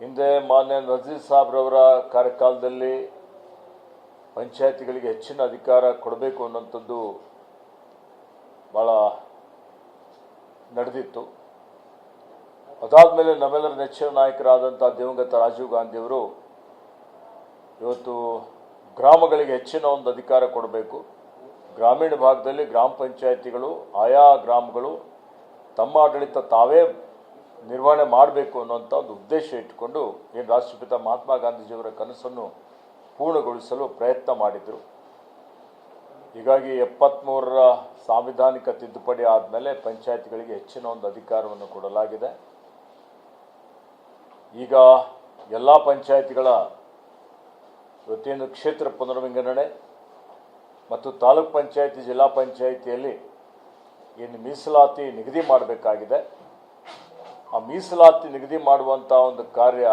ಹಿಂದೆ ಮಾನ್ಯ ನಜೀರ್ ಸಾಬ್ರವರ ಕಾರ್ಯಕಾಲದಲ್ಲಿ ಪಂಚಾಯತಿಗಳಿಗೆ ಹೆಚ್ಚಿನ ಅಧಿಕಾರ ಕೊಡಬೇಕು ಅನ್ನೋಂಥದ್ದು ಭಾಳ ನಡೆದಿತ್ತು. ಅದಾದಮೇಲೆ ನಮ್ಮೆಲ್ಲರ ನೆಚ್ಚಿನ ನಾಯಕರಾದಂಥ ದಿವಂಗತ ರಾಜೀವ್ ಗಾಂಧಿಯವರು ಇವತ್ತು ಗ್ರಾಮಗಳಿಗೆ ಹೆಚ್ಚಿನ ಒಂದು ಅಧಿಕಾರ ಕೊಡಬೇಕು, ಗ್ರಾಮೀಣ ಭಾಗದಲ್ಲಿ ಗ್ರಾಮ ಪಂಚಾಯತಿಗಳು ಆಯಾ ಗ್ರಾಮಗಳು ತಮ್ಮ ಆಡಳಿತ ತಾವೇ ನಿರ್ವಹಣೆ ಮಾಡಬೇಕು ಅನ್ನೋಂಥ ಒಂದು ಉದ್ದೇಶ ಇಟ್ಟುಕೊಂಡು ಏನು ರಾಷ್ಟ್ರಪಿತ ಮಹಾತ್ಮ ಗಾಂಧೀಜಿಯವರ ಕನಸನ್ನು ಪೂರ್ಣಗೊಳಿಸಲು ಪ್ರಯತ್ನ ಮಾಡಿದರು. ಹೀಗಾಗಿ 73ರ ಸಾಂವಿಧಾನಿಕ ತಿದ್ದುಪಡಿ ಆದಮೇಲೆ ಪಂಚಾಯತಿಗಳಿಗೆ ಹೆಚ್ಚಿನ ಒಂದು ಅಧಿಕಾರವನ್ನು ಕೊಡಲಾಗಿದೆ. ಈಗ ಎಲ್ಲ ಪಂಚಾಯತಿಗಳ ಇವತ್ತೇನು ಕ್ಷೇತ್ರ ಪುನರ್ವಿಂಗಡಣೆ ಮತ್ತು ತಾಲೂಕ್ ಪಂಚಾಯತಿ ಜಿಲ್ಲಾ ಪಂಚಾಯತಿಯಲ್ಲಿ ಏನು ಮೀಸಲಾತಿ ನಿಗದಿ ಮಾಡಬೇಕಾಗಿದೆ, ಆ ಮೀಸಲಾತಿ ನಿಗದಿ ಮಾಡುವಂಥ ಒಂದು ಕಾರ್ಯ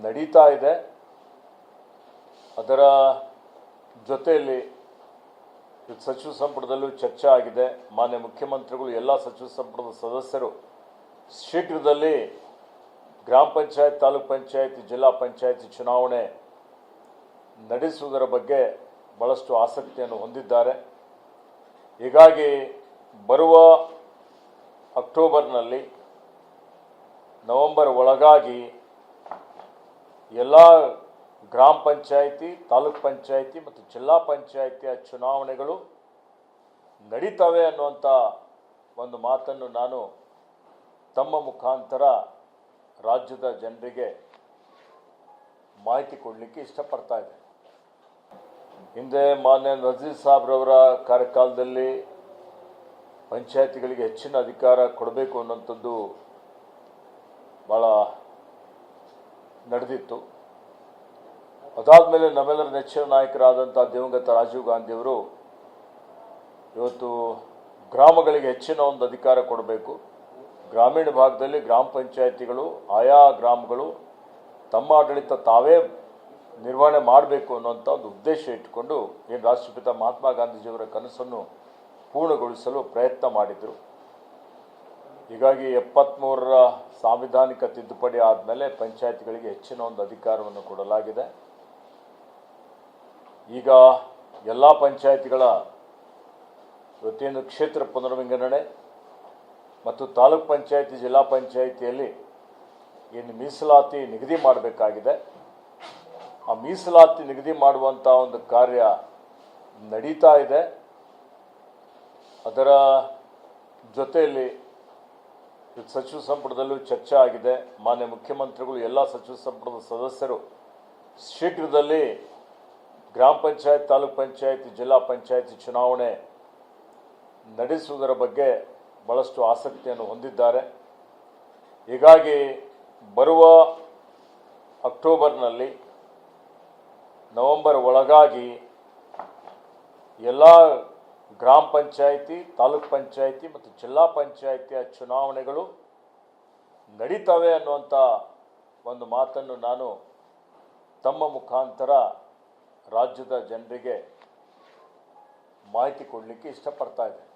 ನಡೀತಾ ಇದೆ. ಅದರ ಜೊತೆಯಲ್ಲಿ ಸಚಿವ ಸಂಪುಟದಲ್ಲೂ ಚರ್ಚೆ ಆಗಿದೆ. ಮಾನ್ಯ ಮುಖ್ಯಮಂತ್ರಿಗಳು ಎಲ್ಲ ಸಚಿವ ಸಂಪುಟದ ಸದಸ್ಯರು ಶೀಘ್ರದಲ್ಲಿ ಗ್ರಾಮ ಪಂಚಾಯತ್ ತಾಲೂಕ್ ಪಂಚಾಯತಿ ಜಿಲ್ಲಾ ಪಂಚಾಯತಿ ಚುನಾವಣೆ ನಡೆಸುವುದರ ಬಗ್ಗೆ ಬಹಳಷ್ಟು ಆಸಕ್ತಿಯನ್ನು ಹೊಂದಿದ್ದಾರೆ. ಹೀಗಾಗಿ ಬರುವ ಅಕ್ಟೋಬರ್ನಲ್ಲಿ ನವೆಂಬರ್ ಒಳಗಾಗಿ ಎಲ್ಲ ಗ್ರಾಮ ಪಂಚಾಯಿತಿ ತಾಲೂಕ್ ಪಂಚಾಯಿತಿ ಮತ್ತು ಜಿಲ್ಲಾ ಪಂಚಾಯಿತಿಯ ಚುನಾವಣೆಗಳು ನಡೀತವೆ ಅನ್ನುವಂಥ ಒಂದು ಮಾತನ್ನು ನಾನು ತಮ್ಮ ಮುಖಾಂತರ ರಾಜ್ಯದ ಜನರಿಗೆ ಮಾಹಿತಿ ಕೊಡಲಿಕ್ಕೆ ಇಷ್ಟಪಡ್ತಾ ಇದ್ದೇನೆ. ಹಿಂದೆ ಮಾನ್ಯ ನಜೀರ್ ಸಾಬ್ರವರ ಕಾರ್ಯಕಾಲದಲ್ಲಿ ಪಂಚಾಯತಿಗಳಿಗೆ ಹೆಚ್ಚಿನ ಅಧಿಕಾರ ಕೊಡಬೇಕು ಅನ್ನೋಂಥದ್ದು ಭಾಳ ನಡೆದಿತ್ತು. ಅದಾದಮೇಲೆ ನಮ್ಮೆಲ್ಲರ ನೆಚ್ಚಿನ ನಾಯಕರಾದಂಥ ದಿವಂಗತ ರಾಜೀವ್ ಗಾಂಧಿಯವರು ಇವತ್ತು ಗ್ರಾಮಗಳಿಗೆ ಹೆಚ್ಚಿನ ಒಂದು ಅಧಿಕಾರ ಕೊಡಬೇಕು, ಗ್ರಾಮೀಣ ಭಾಗದಲ್ಲಿ ಗ್ರಾಮ ಪಂಚಾಯತಿಗಳು ಆಯಾ ಗ್ರಾಮಗಳು ತಮ್ಮ ಆಡಳಿತ ತಾವೇ ನಿರ್ವಹಣೆ ಮಾಡಬೇಕು ಅನ್ನೋಂಥ ಒಂದು ಉದ್ದೇಶ ಇಟ್ಟುಕೊಂಡು ಏನು ರಾಷ್ಟ್ರಪಿತ ಮಹಾತ್ಮ ಗಾಂಧೀಜಿಯವರ ಕನಸನ್ನು ಪೂರ್ಣಗೊಳಿಸಲು ಪ್ರಯತ್ನ ಮಾಡಿದರು. ಹೀಗಾಗಿ 73ರ ಸಾಂವಿಧಾನಿಕ ತಿದ್ದುಪಡಿ ಆದಮೇಲೆ ಪಂಚಾಯತಿಗಳಿಗೆ ಹೆಚ್ಚಿನ ಒಂದು ಅಧಿಕಾರವನ್ನು ಕೊಡಲಾಗಿದೆ. ಈಗ ಎಲ್ಲ ಪಂಚಾಯತಿಗಳ ಇವತ್ತೇನು ಕ್ಷೇತ್ರ ಪುನರ್ವಿಂಗಡಣೆ ಮತ್ತು ತಾಲೂಕ್ ಪಂಚಾಯತಿ ಜಿಲ್ಲಾ ಪಂಚಾಯತಿಯಲ್ಲಿ ಏನು ಮೀಸಲಾತಿ ನಿಗದಿ ಮಾಡಬೇಕಾಗಿದೆ, ಆ ಮೀಸಲಾತಿ ನಿಗದಿ ಮಾಡುವಂಥ ಒಂದು ಕಾರ್ಯ ನಡೀತಾ ಇದೆ. ಅದರ ಜೊತೆಯಲ್ಲಿ ಸಚಿವ ಸಂಪುಟದಲ್ಲೂ ಚರ್ಚೆ ಆಗಿದೆ. ಮಾನ್ಯ ಮುಖ್ಯಮಂತ್ರಿಗಳು ಎಲ್ಲ ಸಚಿವ ಸಂಪುಟದ ಸದಸ್ಯರು ಶೀಘ್ರದಲ್ಲಿ ಗ್ರಾಮ ಪಂಚಾಯತ್ ತಾಲೂಕ್ ಪಂಚಾಯತಿ ಜಿಲ್ಲಾ ಪಂಚಾಯತಿ ಚುನಾವಣೆ ನಡೆಸುವುದರ ಬಗ್ಗೆ ಬಹಳಷ್ಟು ಆಸಕ್ತಿಯನ್ನು ಹೊಂದಿದ್ದಾರೆ. ಹೀಗಾಗಿ ಬರುವ ಅಕ್ಟೋಬರ್ನಲ್ಲಿ ನವೆಂಬರ್ ಒಳಗಾಗಿ ಎಲ್ಲ ಗ್ರಾಮ ಪಂಚಾಯಿತಿ ತಾಲೂಕ್ ಪಂಚಾಯಿತಿ ಮತ್ತು ಜಿಲ್ಲಾ ಪಂಚಾಯಿತಿಯ ಚುನಾವಣೆಗಳು ನಡೀತವೆ ಅನ್ನುವಂಥ ಒಂದು ಮಾತನ್ನು ನಾನು ತಮ್ಮ ಮುಖಾಂತರ ರಾಜ್ಯದ ಜನರಿಗೆ ಮಾಹಿತಿ ಕೊಡಲಿಕ್ಕೆ ಇಷ್ಟಪಡ್ತಾ ಇದ್ದೇನೆ.